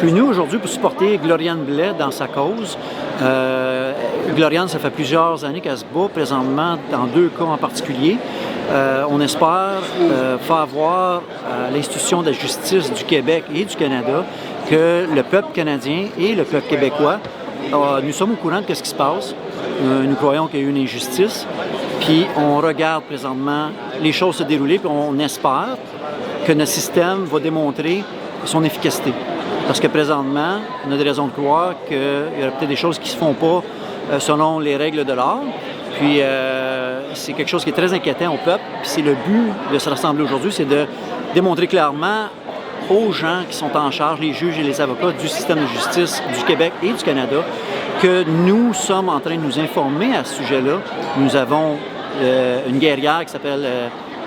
suis venu aujourd'hui pour supporter Gloriane Blais dans sa cause. Gloriane, ça fait plusieurs années qu'elle se bat présentement dans 2 cas en particulier. On espère faire voir à l'institution de la justice du Québec et du Canada que le peuple canadien et le peuple québécois, nous sommes au courant de ce qui se passe. Nous croyons qu'il y a eu une injustice, puis on regarde présentement les choses se dérouler, puis on espère que notre système va démontrer son efficacité. Parce que présentement, on a des raisons de croire qu'il y aura peut-être des choses qui ne se font pas selon les règles de l'art. Puis c'est quelque chose qui est très inquiétant au peuple. Puis c'est le but de se rassembler aujourd'hui, c'est de démontrer clairement aux gens qui sont en charge, les juges et les avocats du système de justice du Québec et du Canada, que nous sommes en train de nous informer à ce sujet-là. Nous avons une guerrière qui s'appelle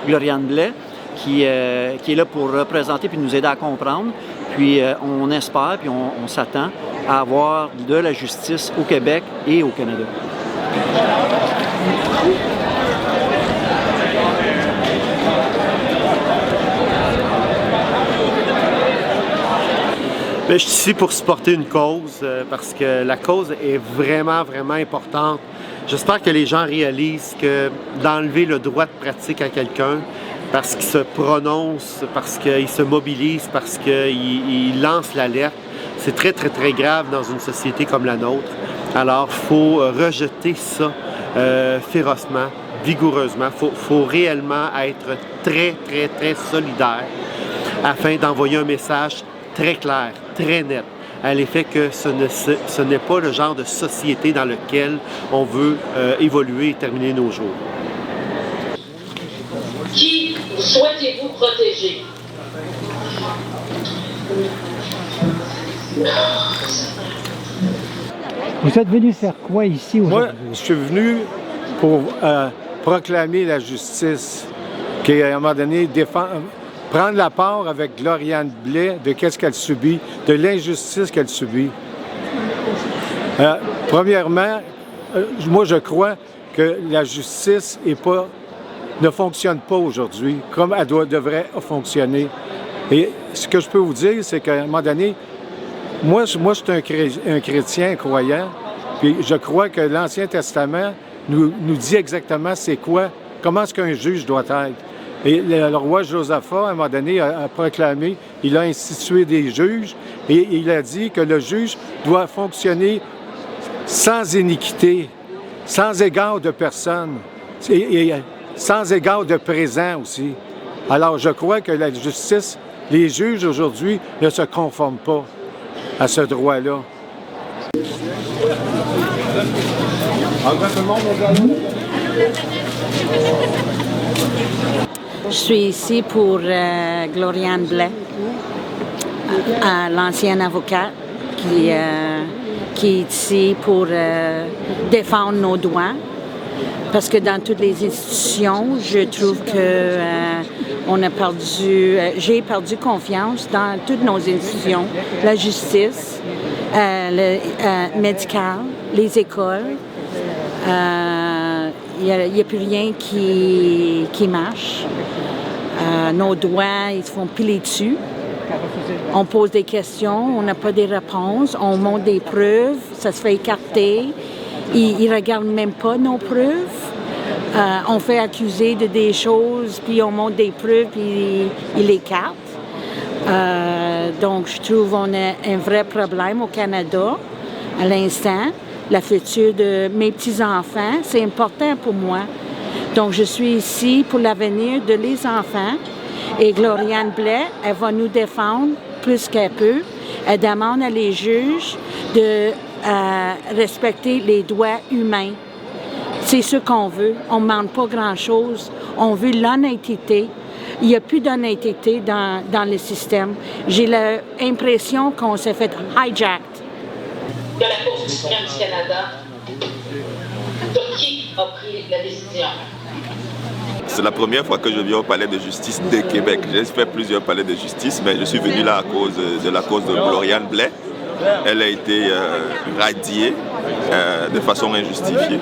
Gloriane Blais, qui est là pour représenter puis nous aider à comprendre. Puis on espère, puis on s'attend à avoir de la justice au Québec et au Canada. Bien, je suis ici pour supporter une cause parce que la cause est vraiment, vraiment importante. J'espère que les gens réalisent que d'enlever le droit de pratique à quelqu'un parce qu'il se prononce, parce qu'il se mobilise, parce qu'il lance l'alerte, c'est très, très, très grave dans une société comme la nôtre. Alors, il faut rejeter ça férocement, vigoureusement. Il faut réellement être très, très, très solidaire afin d'envoyer un message très clair, très net, à l'effet que ce n'est pas le genre de société dans lequel on veut évoluer et terminer nos jours. Qui souhaitez-vous protéger? Vous êtes venu faire quoi ici aujourd'hui? Moi, je suis venu pour proclamer la justice, qui à un moment donné prendre la part avec Gloriane Blais de qu'est-ce qu'elle subit, de l'injustice qu'elle subit. Premièrement, moi je crois que la justice ne fonctionne pas aujourd'hui comme elle devrait fonctionner. Et ce que je peux vous dire, c'est qu'à un moment donné, moi je suis un chrétien croyant, puis je crois que l'Ancien Testament nous dit exactement c'est quoi, comment est-ce qu'un juge doit être. Et le roi Josaphat, à un moment donné, a proclamé, il a institué des juges et il a dit que le juge doit fonctionner sans iniquité, sans égard de personne et sans égard de présent aussi. Alors, je crois que la justice, les juges aujourd'hui ne se conforment pas à ce droit-là. Je suis ici pour Gloriane Blais, l'ancienne avocate qui est ici pour défendre nos droits. Parce que dans toutes les institutions, je trouve que j'ai perdu confiance dans toutes nos institutions, la justice, le médical, les écoles. Il n'y a plus rien qui marche. Nos droits, ils se font piler dessus. On pose des questions, on n'a pas des réponses, on montre des preuves, ça se fait écarter. Ils ne regardent même pas nos preuves. On fait accuser de des choses, puis on montre des preuves, puis ils l'écartent. Donc, je trouve qu'on a un vrai problème au Canada à l'instant. La future de mes petits-enfants, c'est important pour moi. Donc, je suis ici pour l'avenir de les enfants. Et Gloriane Blais, elle va nous défendre plus qu'elle peut. Elle demande à les juges de respecter les droits humains. C'est ce qu'on veut. On ne demande pas grand-chose. On veut l'honnêteté. Il n'y a plus d'honnêteté dans le système. J'ai l'impression qu'on s'est fait hijack. De la Cour suprême du Canada, de qui a pris la décision? C'est la première fois que je viens au palais de justice de Québec. J'ai fait plusieurs palais de justice, mais je suis venu là à cause de la cause de Gloriane Blais. Elle a été radiée de façon injustifiée.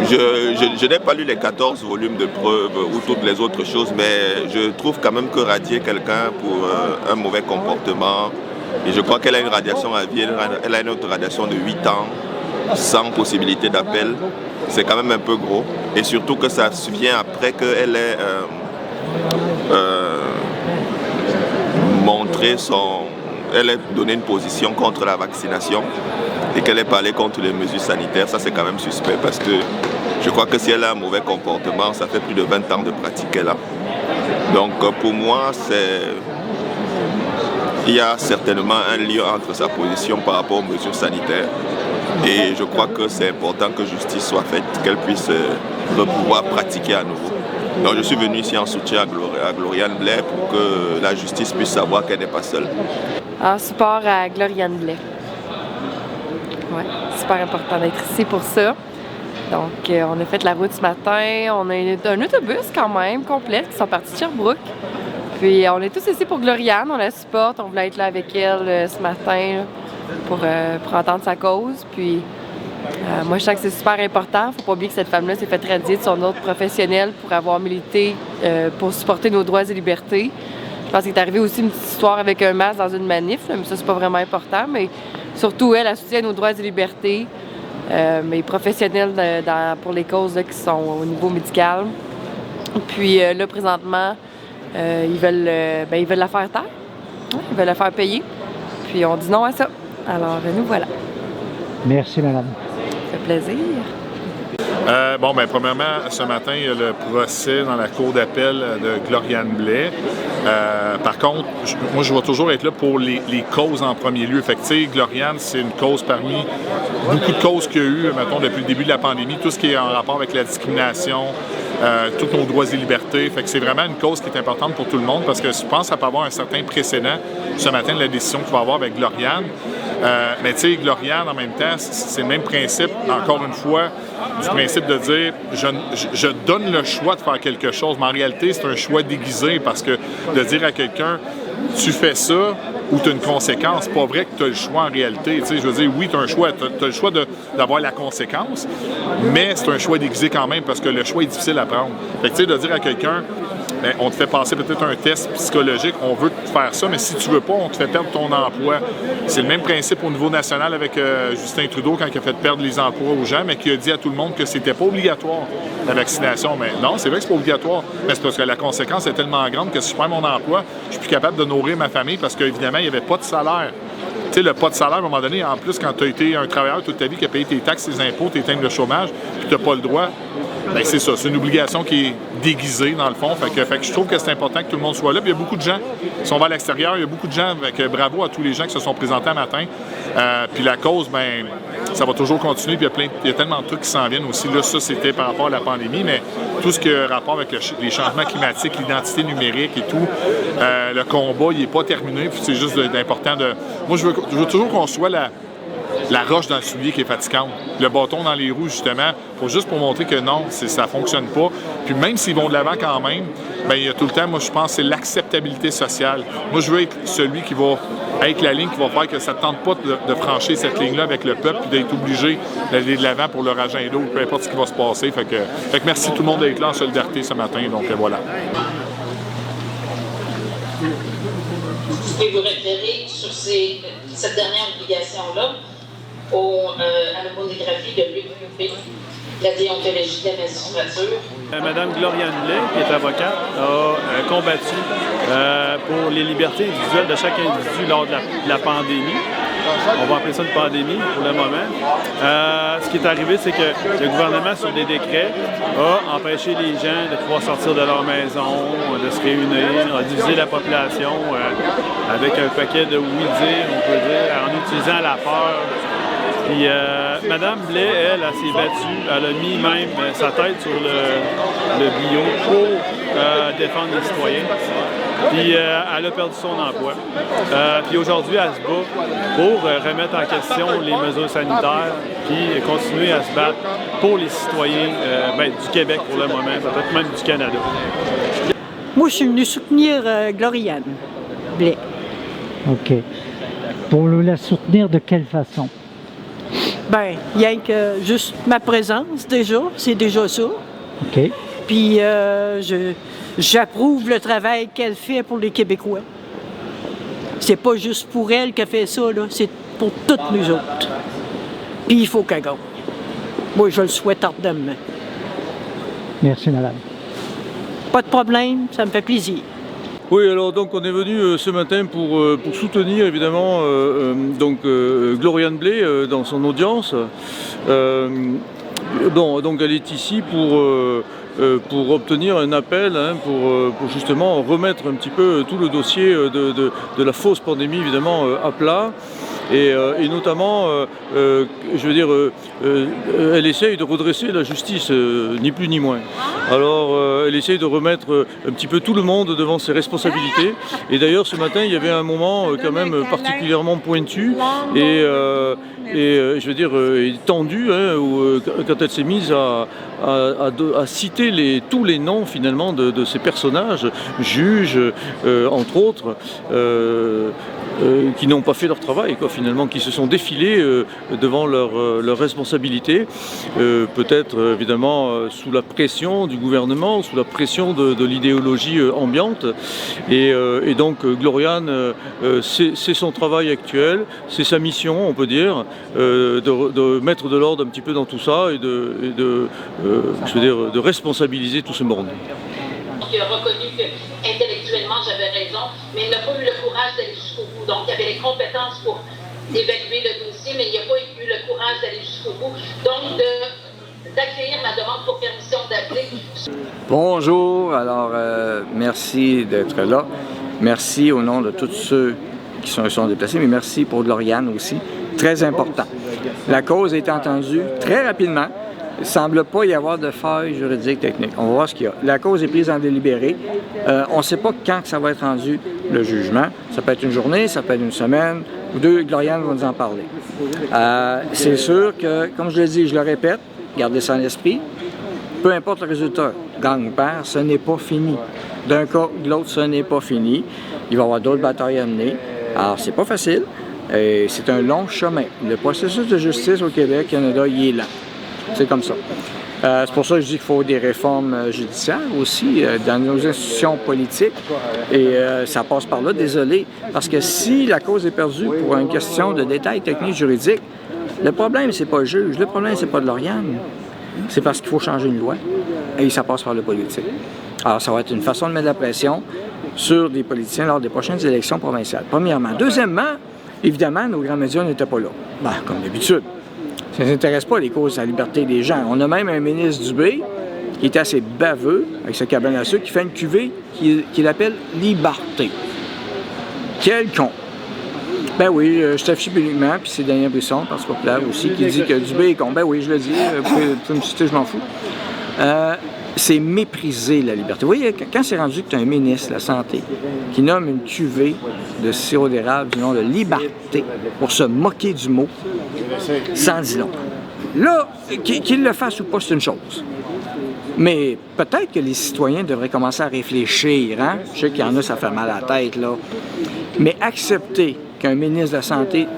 Je n'ai pas lu les 14 volumes de preuves ou toutes les autres choses, mais je trouve quand même que radier quelqu'un pour un mauvais comportement, Et je crois qu'elle a une radiation à vie, elle a une autre radiation de 8 ans, sans possibilité d'appel. C'est quand même un peu gros. Et surtout que ça vient après qu'elle ait montré elle ait donné une position contre la vaccination et qu'elle ait parlé contre les mesures sanitaires. Ça, c'est quand même suspect parce que je crois que si elle a un mauvais comportement, ça fait plus de 20 ans de pratique qu'elle a. Donc pour moi, il y a certainement un lien entre sa position par rapport aux mesures sanitaires. Et je crois que c'est important que justice soit faite, qu'elle puisse pouvoir pratiquer à nouveau. Donc je suis venu ici en soutien à Gloriane Blais pour que la justice puisse savoir qu'elle n'est pas seule. En support à Gloriane Blais. Oui, super important d'être ici pour ça. Donc on a fait la route ce matin, on a un autobus quand même complet qui sont partis de Sherbrooke. Puis on est tous ici pour Gloriane, on la supporte, on voulait être là avec elle ce matin là, pour entendre sa cause. Puis moi je sens que c'est super important, faut pas oublier que cette femme-là s'est fait radier de son ordre professionnel pour avoir milité pour supporter nos droits et libertés. Je pense qu'il est arrivé aussi une petite histoire avec un masque dans une manif, là, mais ça c'est pas vraiment important, mais surtout elle soutient nos droits et libertés, mais professionnels pour les causes là, qui sont au niveau médical. Puis là présentement, ils veulent la faire taire, ils veulent la faire payer, puis on dit non à ça. Alors nous voilà. Merci madame. Ça fait plaisir. Premièrement, ce matin, il y a le procès dans la cour d'appel de Gloriane Blais. Par contre, moi, je vais toujours être là pour les causes en premier lieu. Fait que, Gloriane, c'est une cause parmi beaucoup de causes qu'il y a eu, mettons, depuis le début de la pandémie, tout ce qui est en rapport avec la discrimination, tous nos droits et libertés. Fait que c'est vraiment une cause qui est importante pour tout le monde parce que je pense que ça peut avoir un certain précédent ce matin de la décision qu'il va avoir avec Gloriane. Mais tu sais, Gloriane, en même temps, c'est le même principe, encore une fois, du principe de dire je donne le choix de faire quelque chose, mais en réalité, c'est un choix déguisé parce que de dire à quelqu'un tu fais ça ou tu as une conséquence, c'est pas vrai que tu as le choix en réalité. Tu sais, je veux dire, oui, tu as un choix, tu as le choix d'avoir la conséquence, mais c'est un choix déguisé quand même parce que le choix est difficile à prendre. Fait que tu sais, de dire à quelqu'un bien, on te fait passer peut-être un test psychologique, on veut te faire ça, mais si tu veux pas, on te fait perdre ton emploi. C'est le même principe au niveau national avec Justin Trudeau quand il a fait perdre les emplois aux gens, mais qui a dit à tout le monde que c'était pas obligatoire, la vaccination. Mais non, c'est vrai que c'est pas obligatoire, mais c'est parce que la conséquence est tellement grande que si je perds mon emploi, je suis plus capable de nourrir ma famille parce qu'évidemment, il n'y avait pas de salaire. Tu sais, le pas de salaire, à un moment donné, en plus, quand tu as été un travailleur toute ta vie qui a payé tes taxes, tes impôts, tes thèmes de chômage, puis tu n'as pas le droit, bien, c'est ça. C'est une obligation qui est déguisée, dans le fond. Fait que je trouve que c'est important que tout le monde soit là. Puis il y a beaucoup de gens qui sont vers l'extérieur. Il y a beaucoup de gens, bravo à tous les gens qui se sont présentés un matin. Puis la cause, bien, ça va toujours continuer. Puis il y a tellement de trucs qui s'en viennent aussi. Là, ça, c'était par rapport à la pandémie, mais tout ce qui a rapport avec les changements climatiques, l'identité numérique et tout, le combat, il n'est pas terminé. Puis c'est juste important de... Moi, je veux toujours qu'on soit la roche dans le soulier qui est fatigante. Le bâton dans les roues, justement, juste pour montrer que non, ça ne fonctionne pas. Puis même s'ils vont de l'avant quand même, bien, il y a tout le temps, moi, je pense, c'est l'acceptabilité sociale. Moi, je veux être celui qui va être la ligne qui va faire que ça ne tente pas de franchir cette ligne-là avec le peuple puis d'être obligé d'aller de l'avant pour leur agenda ou peu importe ce qui va se passer. Fait que merci tout le monde d'être là en solidarité ce matin. Donc, voilà. Vous pouvez vous référer sur cette dernière obligation-là à la monographie de Luc Poupé, la déontologie de la magistrature. Madame Gloriane Blais, qui est avocate, a combattu pour les libertés individuelles de chaque individu lors de la pandémie. On va appeler ça une pandémie pour le moment. Ce qui est arrivé, c'est que le gouvernement, sur des décrets, a empêché les gens de pouvoir sortir de leur maison, de se réunir, a divisé la population avec un paquet de oui-dire, on peut dire, en utilisant la peur. Puis Mme Blais, elle s'est battue, elle a mis même sa tête sur le bio pour défendre les citoyens. Puis elle a perdu son emploi. Puis aujourd'hui, elle se bat pour remettre en question les mesures sanitaires, puis continuer à se battre pour les citoyens du Québec pour le moment, peut-être même du Canada. Moi, je suis venue soutenir Gloriane Blais. OK. Pour la soutenir de quelle façon? Bien, rien que juste ma présence, déjà, c'est déjà ça. OK. Puis j'approuve le travail qu'elle fait pour les Québécois. C'est pas juste pour elle qu'elle fait ça, là, c'est pour toutes nous autres. Puis il faut qu'elle gagne. Moi, je le souhaite ardemment. Merci, madame. Pas de problème, ça me fait plaisir. Oui, alors donc on est venu ce matin pour soutenir évidemment Gloriane Blais dans son audience. Donc elle est ici pour obtenir un appel pour justement remettre un petit peu tout le dossier de la fausse pandémie évidemment à plat. Et notamment, je veux dire, elle essaye de redresser la justice, ni plus ni moins. Alors, elle essaye de remettre un petit peu tout le monde devant ses responsabilités. Et d'ailleurs, ce matin, il y avait un moment quand même particulièrement pointu et je veux dire, tendu, quand elle s'est mise à citer tous les noms finalement de ces personnages, juges, entre autres, qui n'ont pas fait leur travail, finalement, qui se sont défilés devant leurs responsabilités, peut-être évidemment sous la pression du gouvernement, sous la pression de l'idéologie ambiante. Et donc Gloriane, c'est son travail actuel, c'est sa mission, on peut dire, de mettre de l'ordre un petit peu dans tout ça et de responsabiliser tout ce monde. Il a reconnu qu'intellectuellement j'avais raison, mais il n'a pas eu le courage d'aller jusqu'au bout. Donc il avait les compétences pour évaluer le dossier, mais il n'a pas eu le courage d'aller jusqu'au bout. Donc d'accueillir ma demande pour permission d'appeler. Bonjour, alors merci d'être là. Merci au nom de tous ceux qui sont déplacés, mais merci pour Gloriane aussi. Très important. La cause a été entendue très rapidement. Il ne semble pas y avoir de failles juridiques techniques. On va voir ce qu'il y a. La cause est prise en délibéré. On ne sait pas quand ça va être rendu le jugement. Ça peut être une journée, ça peut être une semaine ou deux. Gloriane va nous en parler. C'est sûr que, comme je le dis, je le répète, gardez ça en esprit. Peu importe le résultat, gagne ou perd, ce n'est pas fini. D'un cas ou de l'autre, ce n'est pas fini. Il va y avoir d'autres batailles à mener. Alors, c'est pas facile. C'est un long chemin. Le processus de justice au Québec, Canada, il est lent. C'est comme ça. C'est pour ça que je dis qu'il faut des réformes judiciaires aussi dans nos institutions politiques. Et ça passe par là, désolé. Parce que si la cause est perdue pour une question de détails techniques juridiques, le problème, c'est pas le juge. Le problème, c'est pas de Gloriane. C'est parce qu'il faut changer une loi. Et ça passe par le politique. Alors, ça va être une façon de mettre de la pression sur des politiciens lors des prochaines élections provinciales. Premièrement. Deuxièmement, évidemment, nos grands médias n'étaient pas là. Ben, comme d'habitude. Ça ne s'intéresse pas les causes à la liberté des gens. On a même un ministre Dubé qui est assez baveux, avec sa cabane à sucre, qui fait une cuvée qu'il appelle « Liberté ». Quel con! Ben oui, je t'affiche publiquement, puis c'est Daniel Brisson, Parti populaire aussi, qui dit que Dubé est con. Ben oui, je le dis, vous pouvez me citer, je m'en fous. C'est mépriser la liberté. Vous voyez, quand c'est rendu que tu as un ministre de la Santé qui nomme une cuvée de sirop d'érable du nom de liberté pour se moquer du mot, sans dit long. Là, qu'il le fasse ou pas, c'est une chose. Mais peut-être que les citoyens devraient commencer à réfléchir. Hein? Je sais qu'il y en a, ça fait mal à la tête, là. Mais accepter qu'un ministre de la Santé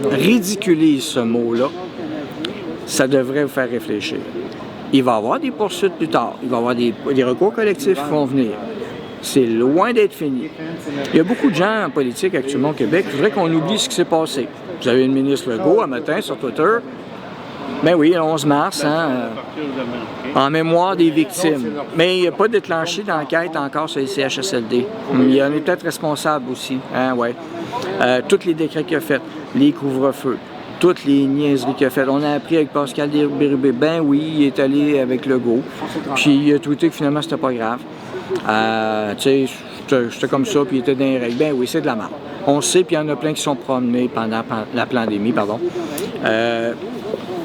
ridiculise ce mot-là, ça devrait vous faire réfléchir. Il va y avoir des poursuites plus tard. Il va y avoir des recours collectifs qui vont venir. C'est loin d'être fini. Il y a beaucoup de gens en politique actuellement au Québec qui voudraient qu'on oublie ce qui s'est passé. Vous avez le ministre Legault un matin sur Twitter. Ben oui, le 11 mars, en mémoire des victimes. Mais il n'y a pas déclenché d'enquête encore sur les CHSLD. Il y en est peut-être responsable aussi. Ouais. Tous les décrets qu'il a faits, les couvre-feux, toutes les niaiseries qu'il a faites. On a appris avec Pascal Bérubé, ben oui, il est allé avec Legault. Puis il a tweeté que finalement, c'était pas grave. Tu sais, j'étais comme ça, puis il était dans les règles. Ben oui, c'est de la merde. On sait, puis il y en a plein qui sont promenés pendant la pandémie,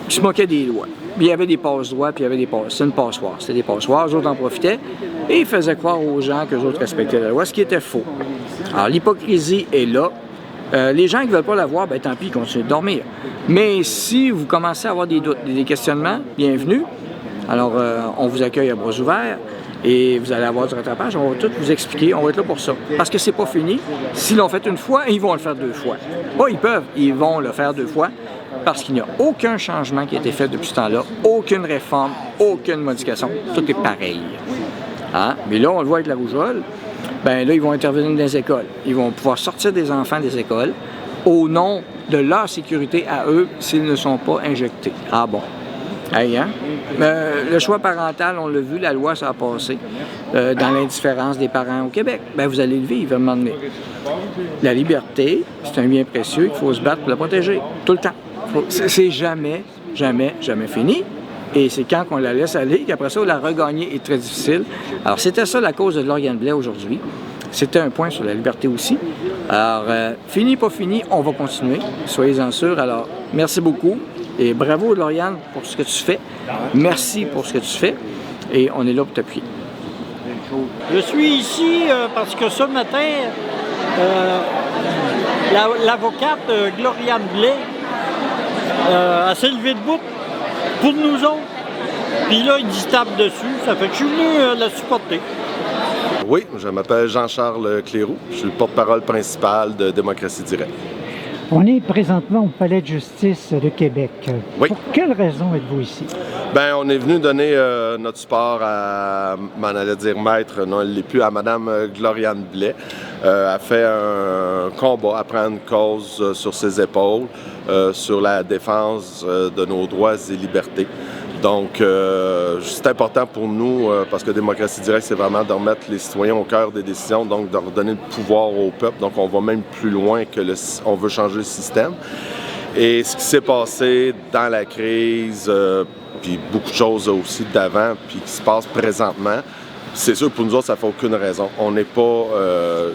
qui se moquaient des lois. Puis il y avait des passe-droits, puis il y avait des passes. C'est une passoire. C'était des passoires, les autres en profitaient, et ils faisaient croire aux gens que les autres respectaient la loi, ce qui était faux. Alors, l'hypocrisie est là. Les gens qui ne veulent pas la voir, ben tant pis, ils continuent de dormir. Mais si vous commencez à avoir des doutes, des questionnements, bienvenue. Alors, on vous accueille à bras ouverts et vous allez avoir du rattrapage. On va tout vous expliquer. On va être là pour ça. Parce que c'est pas fini. S'ils l'ont fait une fois, ils vont le faire deux fois. Pas ils peuvent, ils vont le faire deux fois parce qu'il n'y a aucun changement qui a été fait depuis ce temps-là, aucune réforme, aucune modification. Tout est pareil. Hein? Mais là, on le voit avec la rougeole. bien là, ils vont intervenir dans les écoles. Ils vont pouvoir sortir des enfants des écoles au nom de leur sécurité à eux s'ils ne sont pas injectés. Ah bon? Hey, hein? Le choix parental, on l'a vu, la loi, ça a passé dans l'indifférence des parents au Québec. Bien, vous allez le vivre à un moment donné. La liberté, c'est un bien précieux, il faut se battre pour la protéger, tout le temps. C'est jamais, jamais, jamais fini. Et c'est quand on la laisse aller qu'après ça, la regagner est très difficile. Alors, c'était ça la cause de Gloriane Blais aujourd'hui. C'était un point sur la liberté aussi. Alors, fini, pas fini, on va continuer. Soyez-en sûrs. Alors, merci beaucoup. Et bravo, Gloriane, pour ce que tu fais. Merci pour ce que tu fais. Et on est là pour t'appuyer. Je suis ici parce que ce matin, l'avocate Gloriane Blais s'est levée debout pour nous autres. Puis là, il se tape dessus. Ça fait que je suis venu la supporter. Oui, je m'appelle Jean-Charles Cléroux. Je suis le porte-parole principal de Démocratie Directe. On est présentement au Palais de justice de Québec. Oui. Pour quelle raison êtes-vous ici? Bien, on est venu donner notre support à, m'en allait dire maître, non, elle ne l'est plus, à Mme Gloriane Blais. Elle a fait un combat à prendre cause sur ses épaules, sur la défense de nos droits et libertés. Donc, c'est important pour nous, parce que Démocratie Directe, c'est vraiment de remettre les citoyens au cœur des décisions, donc de redonner le pouvoir au peuple. Donc, on va même plus loin que on veut changer le système. Et ce qui s'est passé dans la crise, puis beaucoup de choses aussi d'avant, puis qui se passe présentement, c'est sûr que pour nous autres, ça ne fait aucune raison. On n'est pas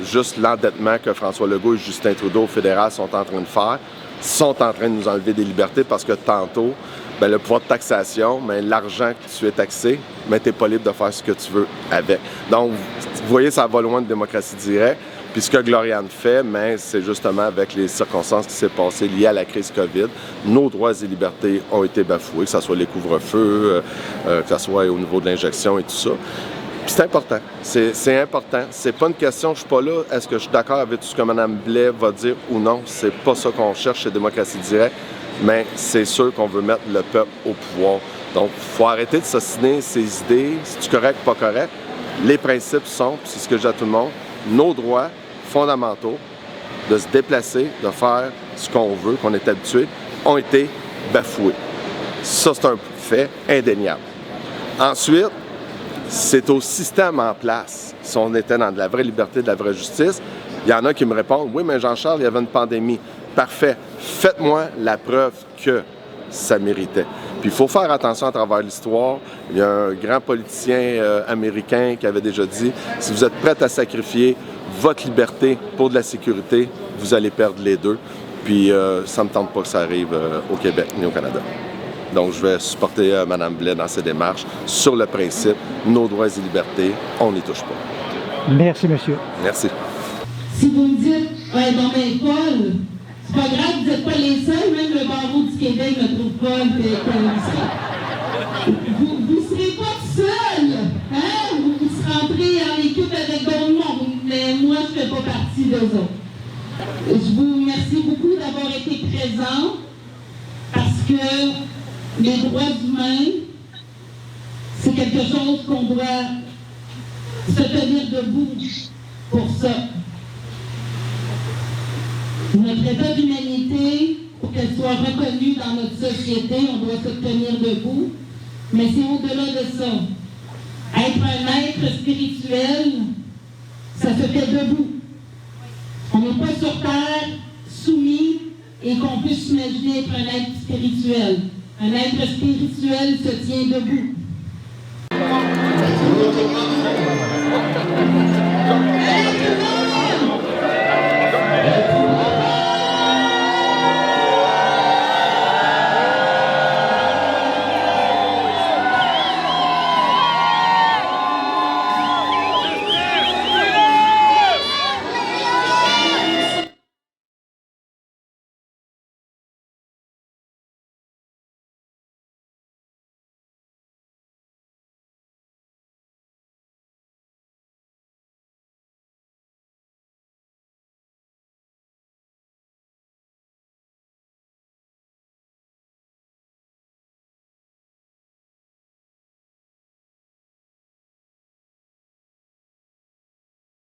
juste l'endettement que François Legault et Justin Trudeau au fédéral sont en train de faire, sont en train de nous enlever des libertés parce que tantôt, bien, le pouvoir de taxation, mais l'argent que tu es taxé, mais tu n'es pas libre de faire ce que tu veux avec. Donc, vous voyez, ça va loin de Démocratie Directe. Puis ce que Gloriane fait, mais c'est justement avec les circonstances qui s'est passées liées à la crise COVID. Nos droits et libertés ont été bafoués, que ce soit les couvre-feux, que ce soit au niveau de l'injection et tout ça. Puis c'est important. C'est important. C'est pas une question, je suis pas là, est-ce que je suis d'accord avec tout ce que Mme Blais va dire ou non. C'est pas ça qu'on cherche chez Démocratie Directe. Mais c'est sûr qu'on veut mettre le peuple au pouvoir. Donc, il faut arrêter de s'assiner ses idées, si tu es correct ou pas correct. Les principes sont, puis c'est ce que je dis à tout le monde, nos droits fondamentaux de se déplacer, de faire ce qu'on veut, qu'on est habitué, ont été bafoués. Ça, c'est un fait indéniable. Ensuite, c'est au système en place. Si on était dans de la vraie liberté, de la vraie justice, il y en a qui me répondent « Oui, mais Jean-Charles, il y avait une pandémie. » Parfait. Faites-moi la preuve que ça méritait. Puis il faut faire attention à travers l'histoire. Il y a un grand politicien américain qui avait déjà dit « Si vous êtes prêt à sacrifier votre liberté pour de la sécurité, vous allez perdre les deux. » Puis ça ne me tente pas que ça arrive au Québec ni au Canada. Donc je vais supporter Mme Blais dans ses démarches sur le principe, nos droits et libertés, on n'y touche pas. Merci, monsieur. Merci. Si vous me dites, ouais, non mais Paul, c'est pas grave, vous n'êtes pas les seuls, même le barreau du Québec ne trouve pas vous ne serez pas seul, hein? Vous serez rentrés en équipe avec d'autres mondes, mais moi je ne fais pas partie d'eux autres. Je vous remercie beaucoup d'avoir été présents, parce que les droits humains, c'est quelque chose qu'on doit se tenir debout pour ça. Notre état d'humanité, pour qu'elle soit reconnue dans notre société, on doit se tenir debout. Mais c'est au-delà de ça. Être un être spirituel, ça se fait debout. On n'est pas sur terre soumis et qu'on puisse s'imaginer être un être spirituel. Un être spirituel se tient debout.